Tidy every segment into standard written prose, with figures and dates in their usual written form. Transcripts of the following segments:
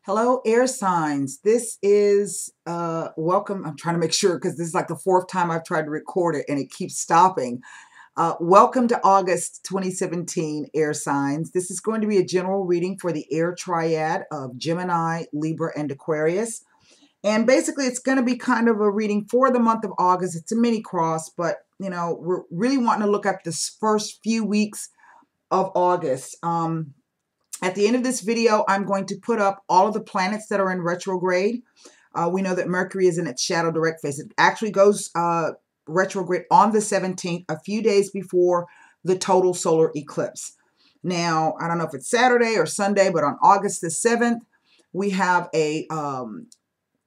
Hello, air signs. This is welcome. I'm trying to make sure because this is like the fourth time I've tried to record it and it keeps stopping. Welcome to August 2017 air signs. This is going to be a general reading for the air triad of Gemini, Libra, and Aquarius. And basically, it's going to be kind of a reading for the month of August. It's a mini cross, but we're really wanting to look at this first few weeks of August. At the end of this video, I'm going to put up all of the planets that are in retrograde. We know that Mercury is in its shadow direct phase. It actually goes retrograde on the 17th, a few days before the total solar eclipse. Now, I don't know if it's Saturday or Sunday, but on August the 7th, we have a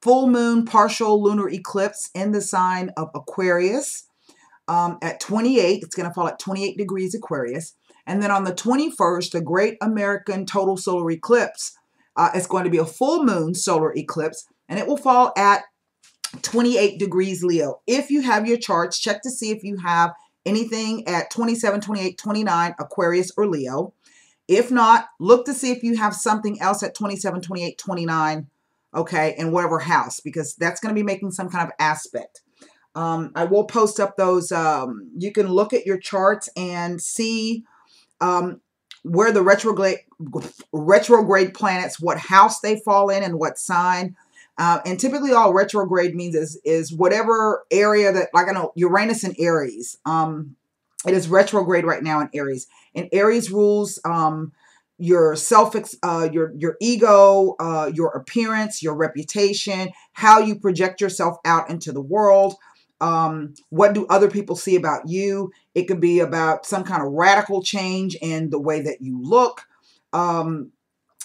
full moon partial lunar eclipse in the sign of Aquarius at 28. It's going to fall at 28 degrees Aquarius. And then on the 21st, the Great American Total Solar Eclipse is going to be a full moon solar eclipse, and it will fall at 28 degrees Leo. If you have your charts, check to see if you have anything at 27, 28, 29, Aquarius or Leo. If not, look to see if you have something else at 27, 28, 29, okay, in whatever house, because that's going to be making some kind of aspect. I will post up those. You can look at your charts and see where the retrograde planets, what house they fall in and what sign. And typically all retrograde means is whatever area that, like I know Uranus in Aries. It is retrograde right now in Aries. And Aries rules your your ego, your appearance, your reputation, how you project yourself out into the world. What do other people see about you? It could be about some kind of radical change in the way that you look.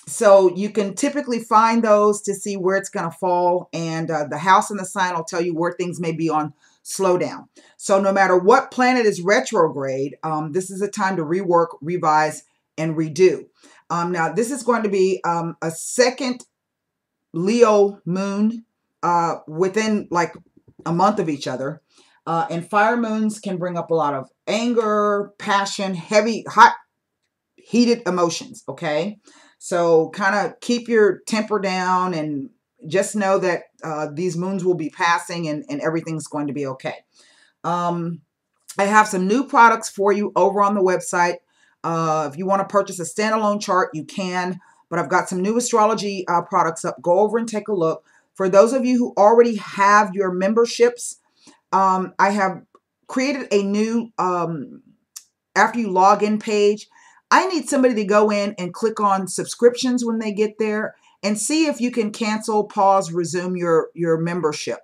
So you can typically find those to see where it's going to fall. And the house and the sign will tell you where things may be on slowdown. So no matter what planet is retrograde, this is a time to rework, revise, and redo. Now, this is going to be a second Leo moon within like a month of each other. And fire moons can bring up a lot of anger, passion, heavy, hot, heated emotions, okay? So kind of keep your temper down and just know that these moons will be passing and everything's going to be okay. I have some new products for you over on the website. If you want to purchase a standalone chart, you can. But I've got some new astrology products up. Go over and take a look. For those of you who already have your memberships, I have created a new, after you log in page, I need somebody to go in and click on subscriptions when they get there and see if you can cancel, pause, resume your membership.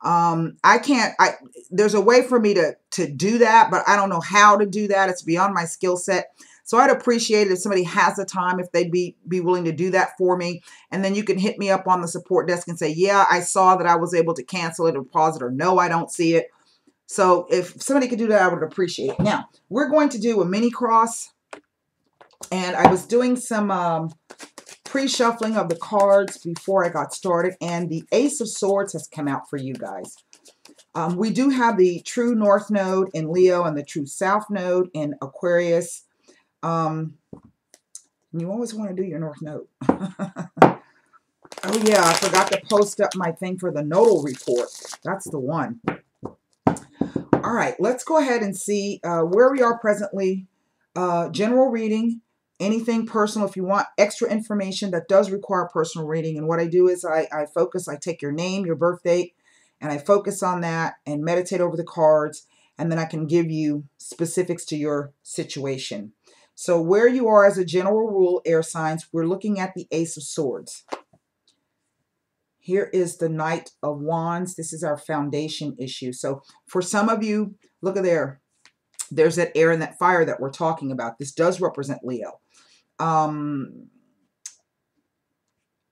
There's a way for me to do that, but I don't know how to do that. It's beyond my skill set. So I'd appreciate it if somebody has the time, if they'd be willing to do that for me. And then you can hit me up on the support desk and say, yeah, I saw that I was able to cancel it or pause it, or no, I don't see it. So if somebody could do that, I would appreciate it. Now, we're going to do a mini cross. And I was doing some pre-shuffling of the cards before I got started. And the Ace of Swords has come out for you guys. We do have the true North node in Leo and the true South node in Aquarius. You always want to do your North Node. Oh yeah, I forgot to post up my thing for the nodal report. That's the one. All right, let's go ahead and see where we are presently. General reading, anything personal. If you want extra information that does require personal reading, and what I do is I take your name, your birth date, and I focus on that and meditate over the cards, and then I can give you specifics to your situation. So where you are as a general rule, air signs, we're looking at the Ace of Swords. Here is the Knight of Wands. This is our foundation issue. So for some of you, look at there. There's that air and that fire that we're talking about. This does represent Leo.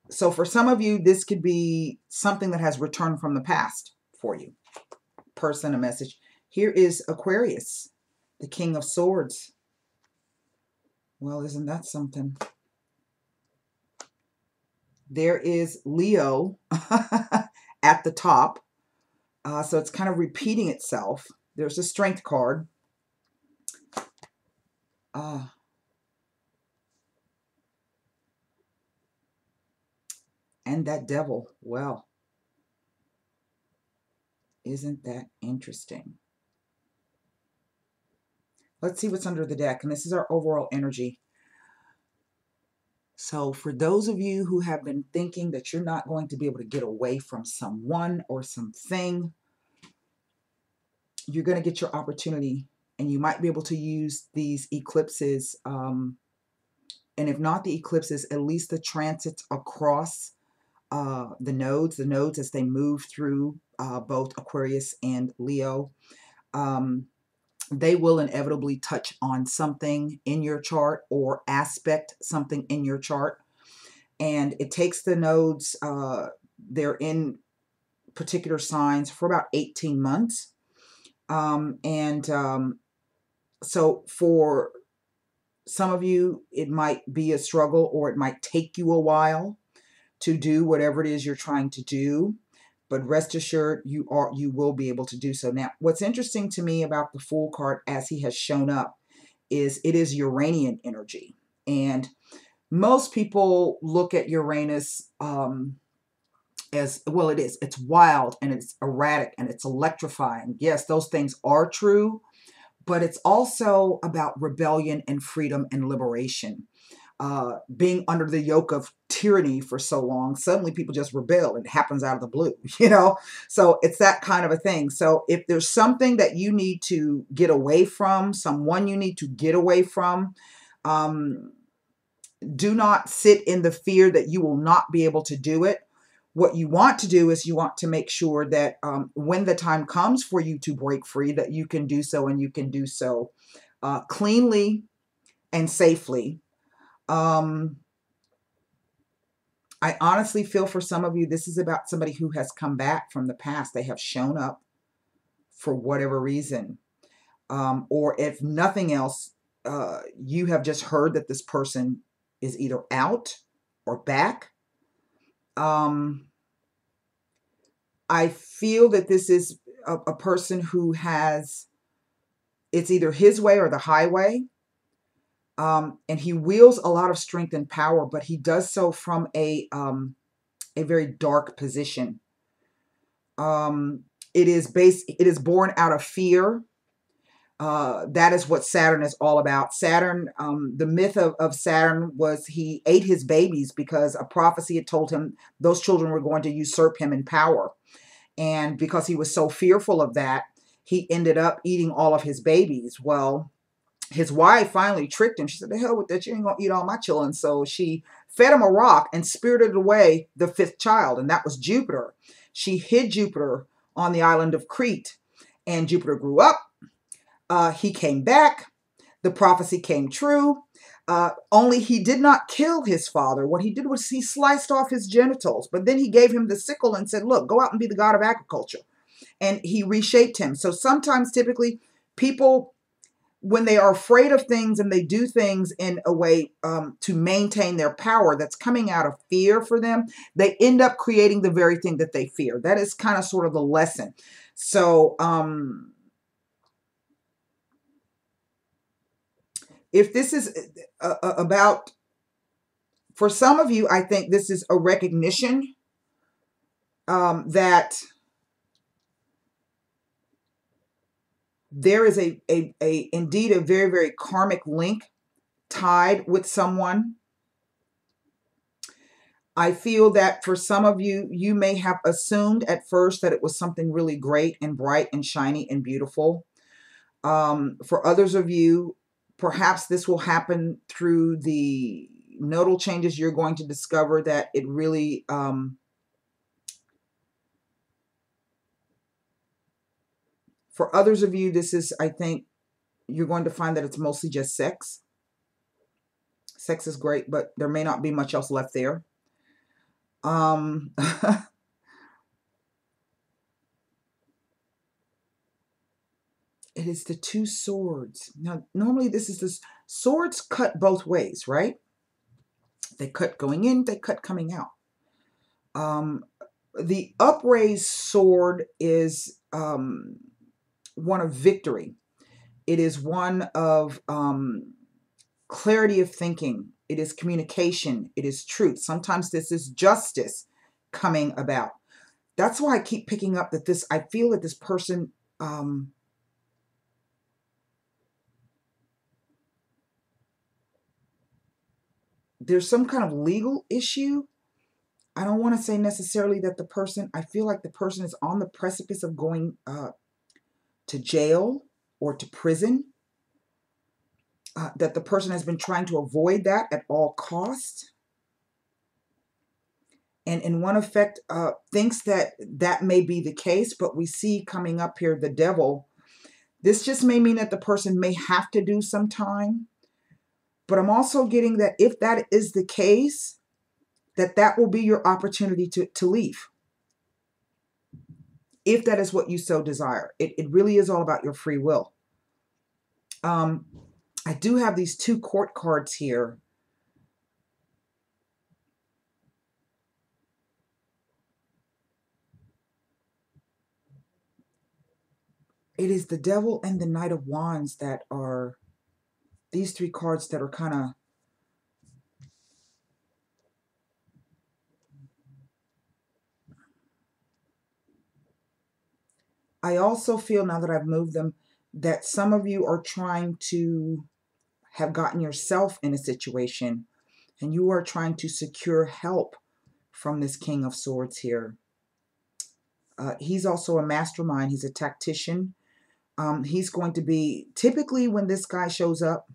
So for some of you, this could be something that has returned from the past for you. Person, a message. Here is Aquarius, the King of Swords. Well, isn't that something? There is Leo at the top. So it's kind of repeating itself. There's a Strength card. And that devil, well, isn't that interesting? Let's see what's under the deck. And this is our overall energy. So for those of you who have been thinking that you're not going to be able to get away from someone or something, you're going to get your opportunity, and you might be able to use these eclipses. And if not the eclipses, at least the transits across the nodes as they move through both Aquarius and Leo. They will inevitably touch on something in your chart or aspect something in your chart. And it takes the nodes, they're in particular signs for about 18 months. So for some of you, it might be a struggle, or it might take you a while to do whatever it is you're trying to do. But rest assured, you will be able to do so. Now, what's interesting to me about the Fool card as he has shown up is it is Uranian energy. And most people look at Uranus as, well, it is. It's wild, and it's erratic, and it's electrifying. Yes, those things are true, but it's also about rebellion and freedom and liberation. Being under the yoke of tyranny for so long, suddenly people just rebel. It happens out of the blue, you know? So it's that kind of a thing. So if there's something that you need to get away from, someone you need to get away from, do not sit in the fear that you will not be able to do it. What you want to do is you want to make sure that when the time comes for you to break free, that you can do so, and you can do so cleanly and safely. I honestly feel for some of you, this is about somebody who has come back from the past. They have shown up for whatever reason. Or if nothing else, you have just heard that this person is either out or back. I feel that this is a person who has, it's either his way or the highway. And he wields a lot of strength and power, but he does so from a very dark position. It is born out of fear. That is what Saturn is all about. Saturn, the myth of Saturn was he ate his babies because a prophecy had told him those children were going to usurp him in power. And because he was so fearful of that, he ended up eating all of his babies. Well, his wife finally tricked him. She said, "The hell with that, you ain't gonna eat all my children." So she fed him a rock and spirited away the fifth child, and that was Jupiter. She hid Jupiter on the island of Crete, and Jupiter grew up. He came back. The prophecy came true. Only he did not kill his father. What he did was he sliced off his genitals, but then he gave him the sickle and said, "Look, go out and be the god of agriculture." And he reshaped him. So sometimes, typically, people, when they are afraid of things and they do things in a way to maintain their power that's coming out of fear for them, they end up creating the very thing that they fear. That is kind of sort of the lesson. So if this is about, for some of you, I think this is a recognition that there is indeed a very, very karmic link tied with someone. I feel that for some of you, you may have assumed at first that it was something really great and bright and shiny and beautiful. For others of you, perhaps this will happen through the nodal changes. You're going to discover that it really for others of you, this is, I think, you're going to find that it's mostly just sex. Sex is great, but there may not be much else left there. It is the two swords. Now, normally this is this, swords cut both ways, right? They cut going in, they cut coming out. The upraised sword is one of victory. It is one of clarity of thinking. It is communication. It is truth. Sometimes this is justice. coming about. That's why I keep picking up that I feel that this person, there's some kind of legal issue. I don't want to say necessarily that I feel like the person is on the precipice of going to jail or to prison. That the person has been trying to avoid that at all costs. And in one effect, thinks that that may be the case, but we see coming up here the devil. This just may mean that the person may have to do some time. But I'm also getting that if that is the case, that will be your opportunity to leave. If that is what you so desire. It really is all about your free will. I do have these 2 court cards here. It is the Devil and the Knight of Wands that are these 3 cards that are kind of, I also feel now that I've moved them that some of you are trying to have gotten yourself in a situation and you are trying to secure help from this King of Swords here. He's also a mastermind. He's a tactician. He's going to be, typically when this guy shows up,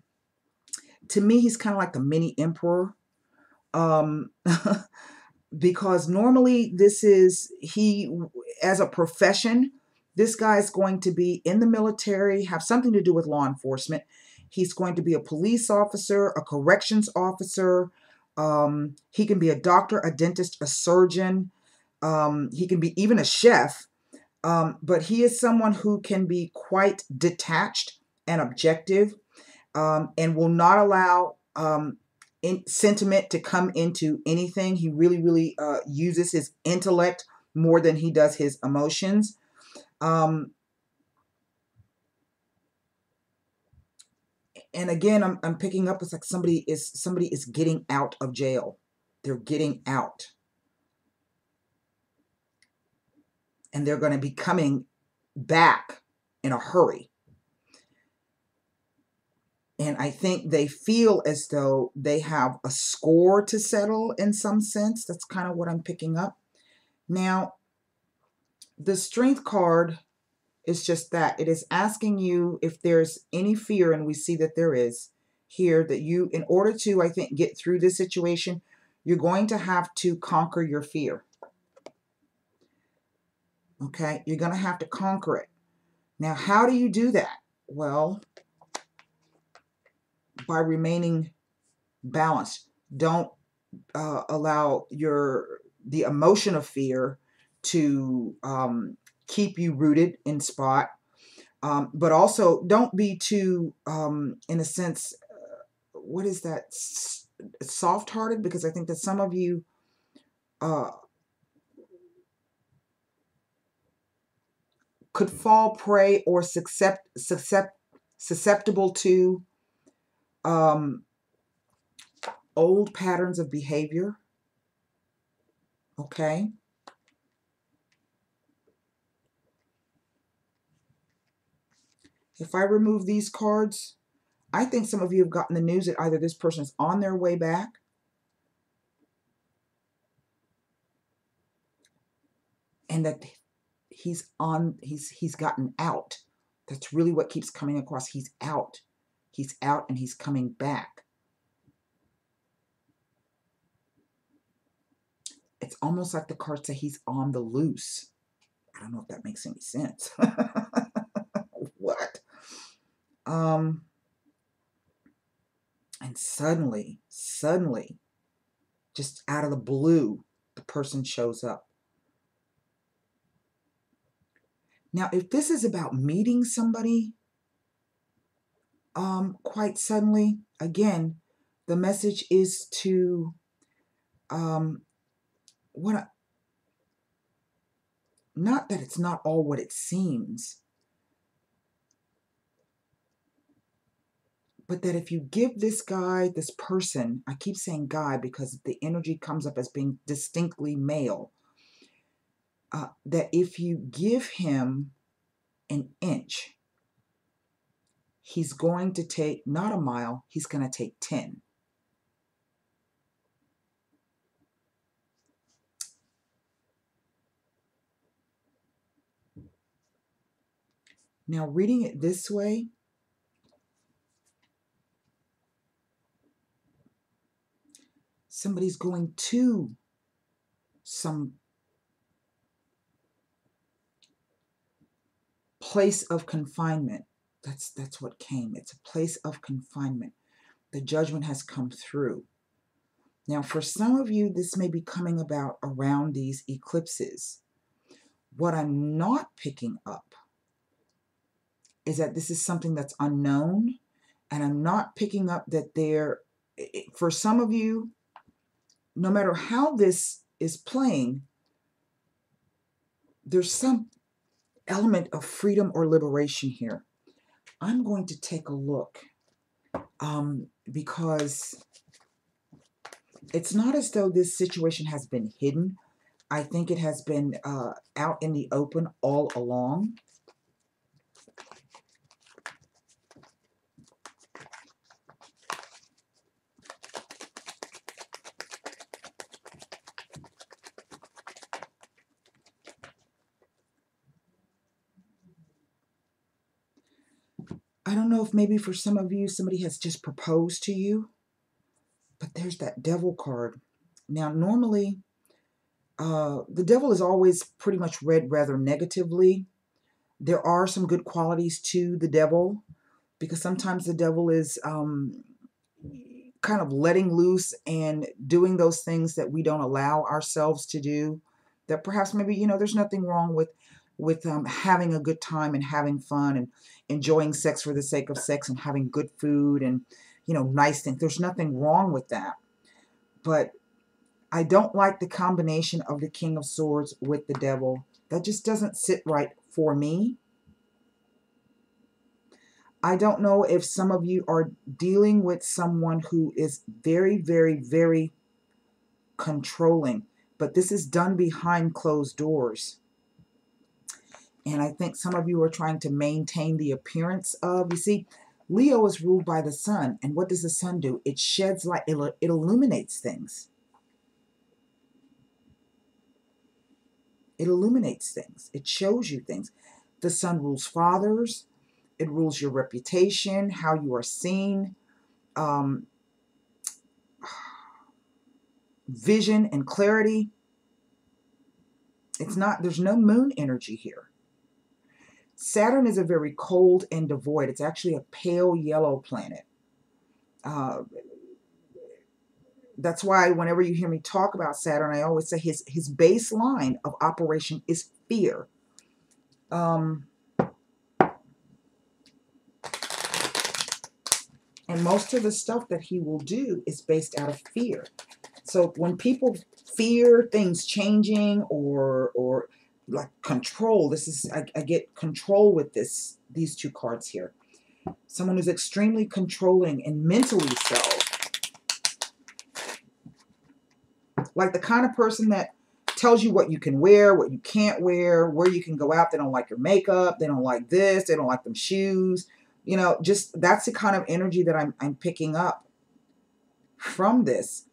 to me, he's kind of like the mini emperor. Because normally as a profession, this guy is going to be in the military, have something to do with law enforcement. He's going to be a police officer, a corrections officer. He can be a doctor, a dentist, a surgeon. He can be even a chef. But he is someone who can be quite detached and objective, and will not allow sentiment to come into anything. He really, really uses his intellect more than he does his emotions. And again, I'm picking up, it's like somebody is getting out of jail. They're getting out. And they're going to be coming back in a hurry. And I think they feel as though they have a score to settle in some sense. That's kind of what I'm picking up. Now, the Strength card is just that. It is asking you if there's any fear, and we see that there is here, that you, in order to, I think, get through this situation, you're going to have to conquer your fear. Okay? You're going to have to conquer it. Now, how do you do that? Well, by remaining balanced. Don't allow the emotion of fear to keep you rooted in spot. But also don't be too, in a sense, what is that? Soft-hearted, because I think that some of you could fall prey or susceptible to old patterns of behavior. Okay. If I remove these cards, I think some of you have gotten the news that either this person is on their way back, and that he's gotten out. That's really what keeps coming across. He's out. He's out and he's coming back. It's almost like the cards say he's on the loose. I don't know if that makes any sense. What? And suddenly, just out of the blue, the person shows up. Now, if this is about meeting somebody quite suddenly, again, the message is to not that it's not all what it seems, but that if you give this guy, this person, I keep saying guy because the energy comes up as being distinctly male. that if you give him an inch, he's going to take not a mile, he's going to take 10. Now, reading it this way, somebody's going to some place of confinement. That's what came. It's a place of confinement. The judgment has come through. Now, for some of you, this may be coming about around these eclipses. What I'm not picking up is that this is something that's unknown, and I'm not picking up that for some of you, no matter how this is playing, there's some element of freedom or liberation here. I'm going to take a look because it's not as though this situation has been hidden. I think it has been out in the open all along. I don't know if maybe for some of you, somebody has just proposed to you, but there's that devil card. Now, normally, the devil is always pretty much read rather negatively. There are some good qualities to the devil, because sometimes the devil is kind of letting loose and doing those things that we don't allow ourselves to do, that perhaps maybe, there's nothing wrong with having a good time and having fun and enjoying sex for the sake of sex and having good food and, nice things. There's nothing wrong with that. But I don't like the combination of the King of Swords with the devil. That just doesn't sit right for me. I don't know if some of you are dealing with someone who is very, very, very controlling, but this is done behind closed doors. And I think some of you are trying to maintain the appearance of, you see, Leo is ruled by the sun. And what does the sun do? It sheds light. It illuminates things. It illuminates things. It shows you things. The sun rules fathers. It rules your reputation, how you are seen, vision and clarity. There's no moon energy here. Saturn is a very cold and devoid. It's actually a pale yellow planet. That's why whenever you hear me talk about Saturn, I always say his baseline of operation is fear. And most of the stuff that he will do is based out of fear. So when people fear things changing or like control, I get control with these two cards here. Someone who's extremely controlling and mentally so. Like the kind of person that tells you what you can wear, what you can't wear, where you can go out. They don't like your makeup. They don't like this. They don't like them shoes. Just that's the kind of energy that I'm picking up from this.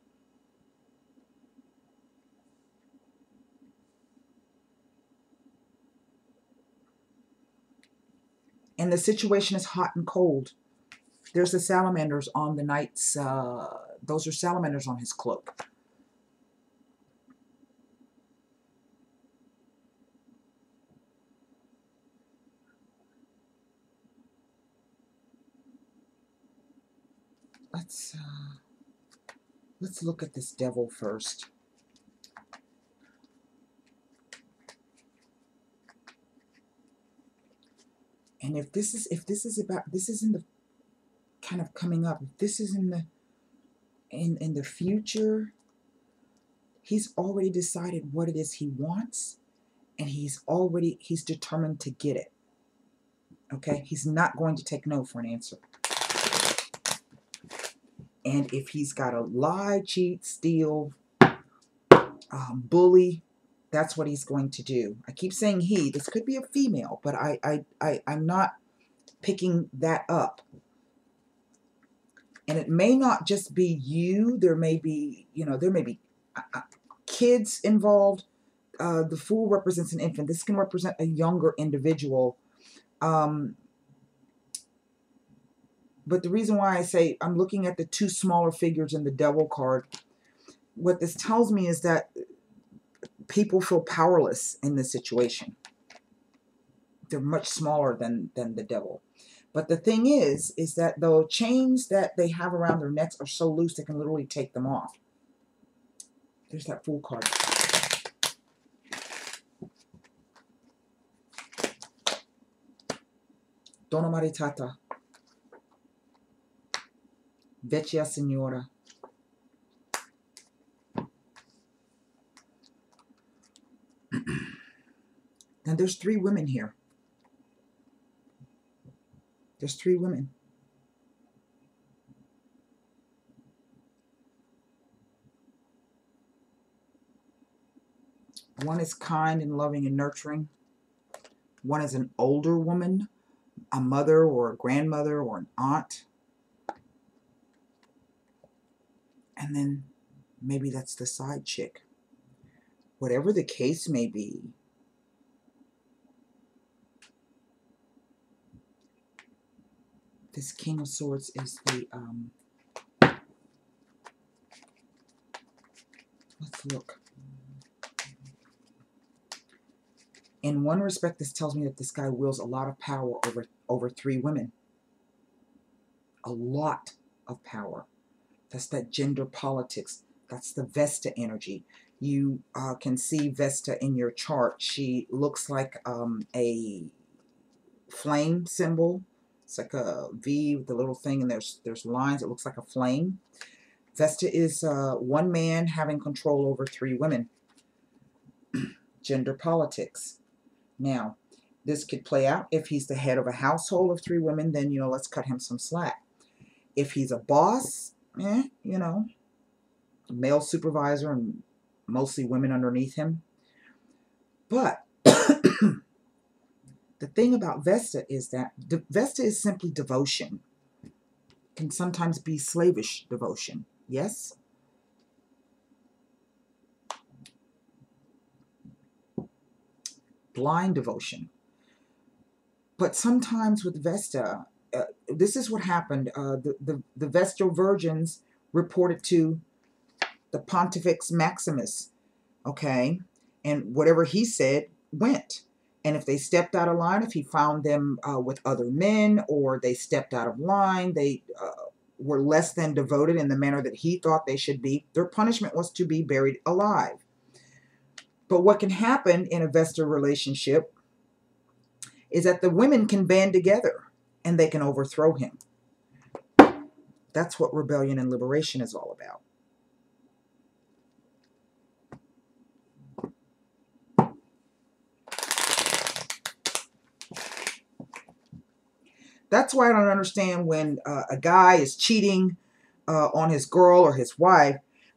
And the situation is hot and cold. There's the salamanders on the knight's, those are salamanders on his cloak. Let's look at this devil first. And if this is in the kind of coming up, if this is in the future, he's already decided what it is he wants, and he's determined to get it. Okay? He's not going to take no for an answer. And if he's got to lie, cheat, steal, bully, That's what he's going to do. I keep saying he. This could be a female, but I'm not picking that up. And it may not just be you. There may be, there may be kids involved. The Fool represents an infant. This can represent a younger individual. But the reason why I say I'm looking at the two smaller figures in the Devil card, what this tells me is that people feel powerless in this situation. They're much smaller than the Devil. But the thing is that the chains that they have around their necks are so loose they can literally take them off. There's that Fool card. Donna Maritata. Vecchia Signora. And there's 3 women here. There's 3 women. One is kind and loving and nurturing. One is an older woman, a mother or a grandmother or an aunt. And then maybe that's the side chick. Whatever the case may be, this King of Swords is the, let's look. In one respect, this tells me that this guy wields a lot of power over 3 women. A lot of power. That's that gender politics. That's the Vesta energy. You can see Vesta in your chart. She looks like a flame symbol. It's like a V with the little thing, and there's lines. It looks like a flame. Vesta is one man having control over 3 women. Gender politics. Now, this could play out if he's the head of a household of 3 women, then, let's cut him some slack. If he's a boss, male supervisor and mostly women underneath him. But the thing about Vesta is that Vesta is simply devotion. Can sometimes be slavish devotion. Yes? Blind devotion. But sometimes with Vesta, this is what happened. The Vestal virgins reported to the Pontifex Maximus, okay? And whatever he said went. And if they stepped out of line, if he found them with other men, or they stepped out of line, they were less than devoted in the manner that he thought they should be, their punishment was to be buried alive. But what can happen in a Vesta relationship is that the women can band together and they can overthrow him. That's what rebellion and liberation is all about. That's why I don't understand when a guy is cheating on his girl or his wife,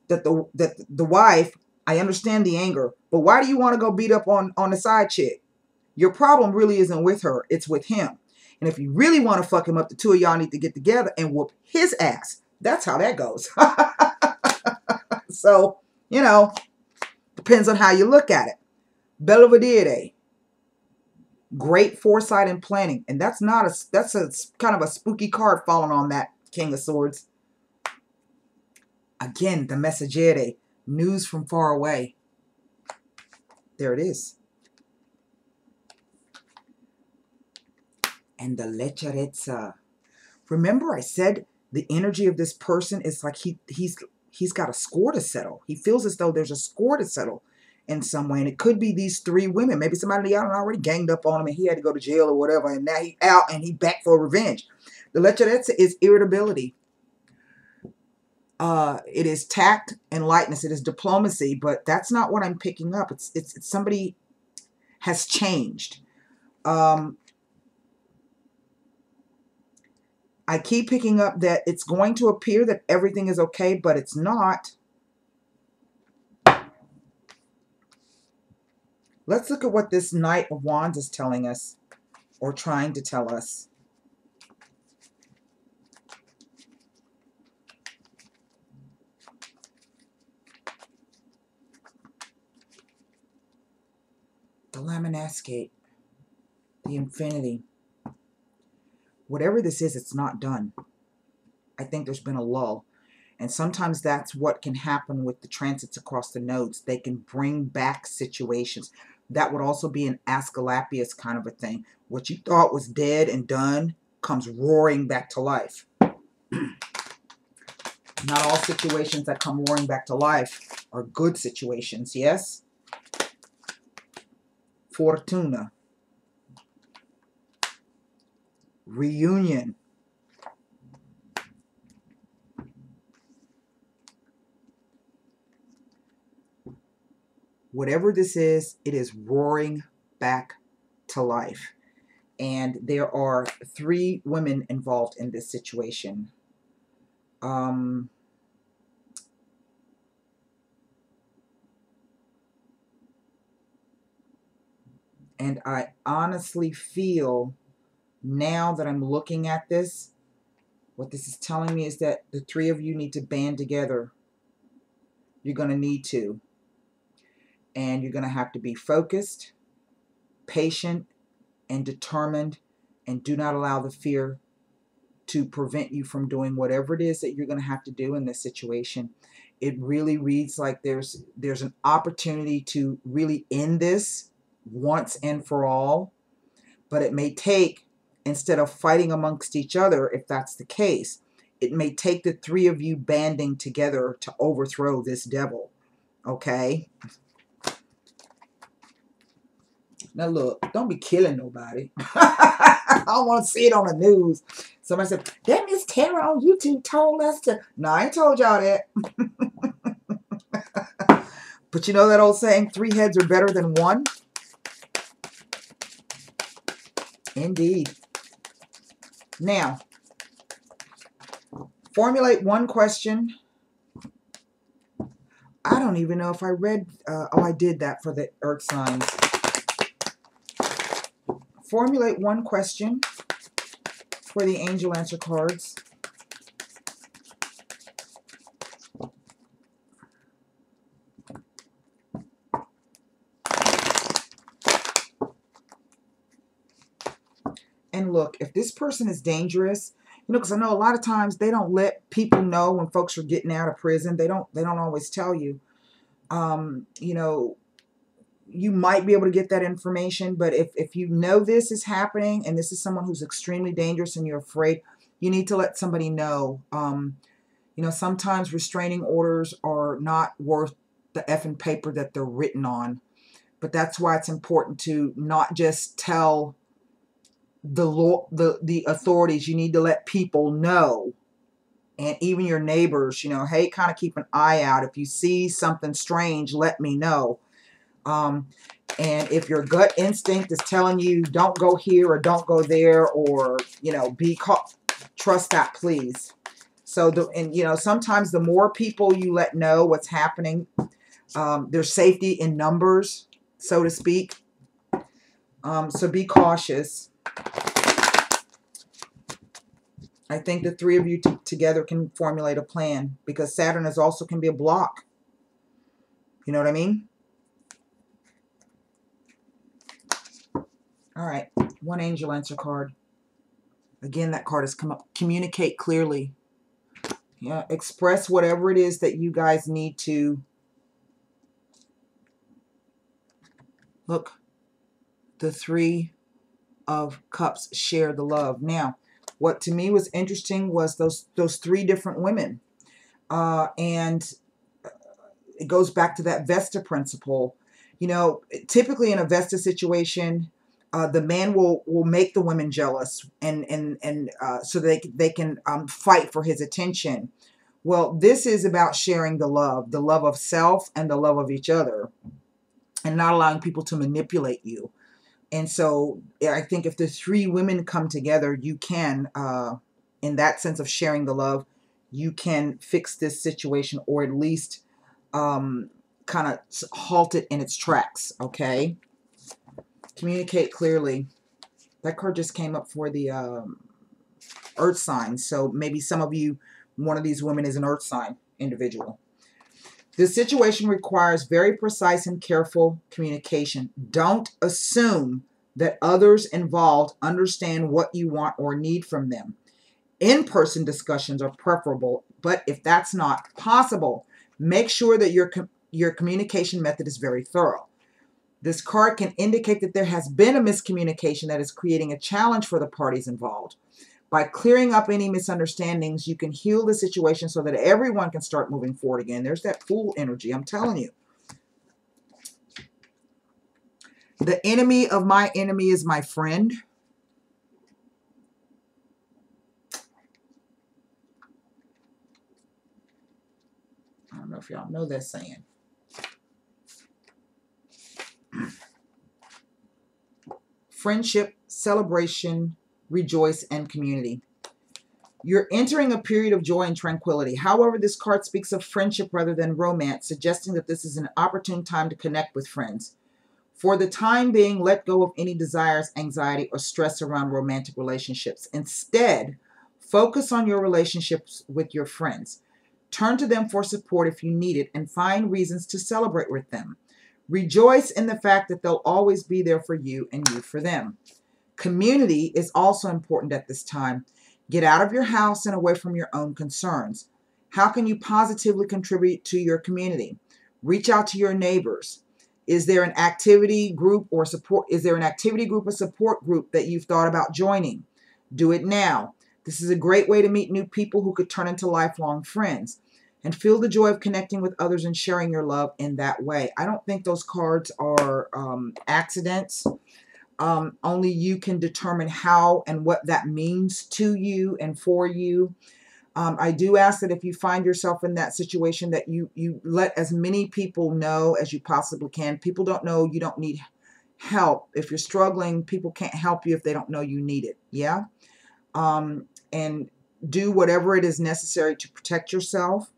that the wife, I understand the anger, but why do you want to go beat up on the side chick? Your problem really isn't with her, it's with him. And if you really want to fuck him up, the 2 of y'all need to get together and whoop his ass. That's how that goes. So, depends on how you look at it. Belvedere. Great foresight and planning. And that's a kind of a spooky card falling on that King of Swords. Again, the Messaggere. News from far away. There it is. And the Leggerezza. Remember I said the energy of this person is like he's got a score to settle. He feels as though there's a score to settle in some way. And it could be these 3 women. Maybe somebody already ganged up on him and he had to go to jail or whatever. And now he's out and he's back for revenge. The Leggerezza is irritability. It is tact and lightness. It is diplomacy. But that's not what I'm picking up. It's somebody has changed. I keep picking up that it's going to appear that everything is okay, but it's not. Let's look at what this Knight of Wands is telling us, or trying to tell us. The Lamentaskate, the Infinity. Whatever this is, it's not done. I think there's been a lull. And sometimes that's what can happen with the transits across the nodes. They can bring back situations. That would also be an Asclepius kind of a thing. What you thought was dead and done comes roaring back to life. Not all situations that come roaring back to life are good situations, yes? Fortuna. Reunion. Whatever this is, it is roaring back to life. And there are 3 women involved in this situation. And I honestly feel, now that I'm looking at this, what this is telling me is that the 3 of you need to band together. You're going to need to. And you're going to have to be focused, patient, and determined, and do not allow the fear to prevent you from doing whatever it is that you're going to have to do in this situation. It really reads like there's an opportunity to really end this once and for all, but it may take, instead of fighting amongst each other, if that's the case, it may take the 3 of you banding together to overthrow this devil. Okay? Now look, don't be killing nobody. I don't want to see it on the news. Somebody said, that Miss Tara on YouTube told us to. No, I ain't told y'all that. But you know that old saying, 3 heads are better than 1? Indeed. Now, formulate one question. I don't even know if I read, oh, I did that for the earth signs. Formulate one question for the angel answer cards. And look, if this person is dangerous, you know, because I know a lot of times they don't let people know when folks are getting out of prison. They don't always tell you. You know, you might be able to get that information, but if you know this is happening and this is someone who's extremely dangerous and you're afraid, you need to let somebody know. You know, sometimes restraining orders are not worth the effing paper that they're written on. But that's why it's important to not just tell the authorities. You need to let people know, and even your neighbors, you know, hey, kind of keep an eye out. If you see something strange, let me know. And if your gut instinct is telling you don't go here or don't go there, or, you know, trust that, please. So, you know, sometimes the more people you let know what's happening, there's safety in numbers, so to speak. So be cautious. I think the 3 of you together can formulate a plan, because Saturn is also can be a block. You know what I mean? All right. One angel answer card. Again, that card has come up. Communicate clearly. Yeah, express whatever it is that you guys need to. Look, the 3 of Cups share the love. Now, what to me was interesting was those 3 different women. And it goes back to that Vesta principle. You know, typically in a Vesta situation, the man will make the women jealous, and so they can fight for his attention. Well, this is about sharing the love of self and the love of each other, and not allowing people to manipulate you. And so I think if the 3 women come together, you can, in that sense of sharing the love, you can fix this situation, or at least kind of halt it in its tracks, okay? Communicate clearly. That card just came up for the earth signs. So maybe some of you, one of these women is an earth sign individual. This situation requires very precise and careful communication. Don't assume that others involved understand what you want or need from them. In-person discussions are preferable, but if that's not possible, make sure that your communication method is very thorough. This card can indicate that there has been a miscommunication that is creating a challenge for the parties involved. By clearing up any misunderstandings, you can heal the situation so that everyone can start moving forward again. There's that Fool energy, I'm telling you. The enemy of my enemy is my friend. I don't know if y'all know that saying. Friendship, celebration, rejoice, and community. You're entering a period of joy and tranquility. However, this card speaks of friendship rather than romance, suggesting that this is an opportune time to connect with friends. For the time being, let go of any desires, anxiety, or stress around romantic relationships. Instead, focus on your relationships with your friends. Turn to them for support if you need it and find reasons to celebrate with them. Rejoice in the fact that they'll always be there for you and you for them. Community is also important at this time. Get out of your house and away from your own concerns. How can you positively contribute to your community? Reach out to your neighbors. Is there an activity group or support? Is there an activity group or support group that you've thought about joining? Do it now. This is a great way to meet new people who could turn into lifelong friends. And feel the joy of connecting with others and sharing your love in that way. I don't think those cards are accidents. Only you can determine how and what that means to you and for you. I do ask that if you find yourself in that situation that you let as many people know as you possibly can. People don't know you don't need help. If you're struggling, people can't help you if they don't know you need it. Yeah? And do whatever it is necessary to protect yourself.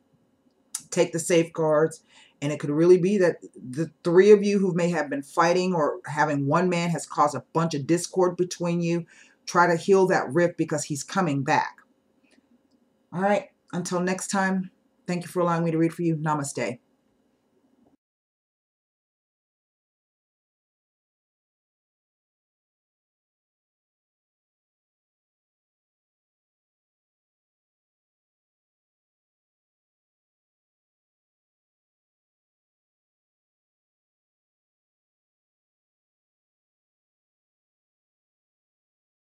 Take the safeguards. And it could really be that the three of you who may have been fighting or having one man has caused a bunch of discord between you. Try to heal that rift because he's coming back. All right. Until next time, thank you for allowing me to read for you. Namaste.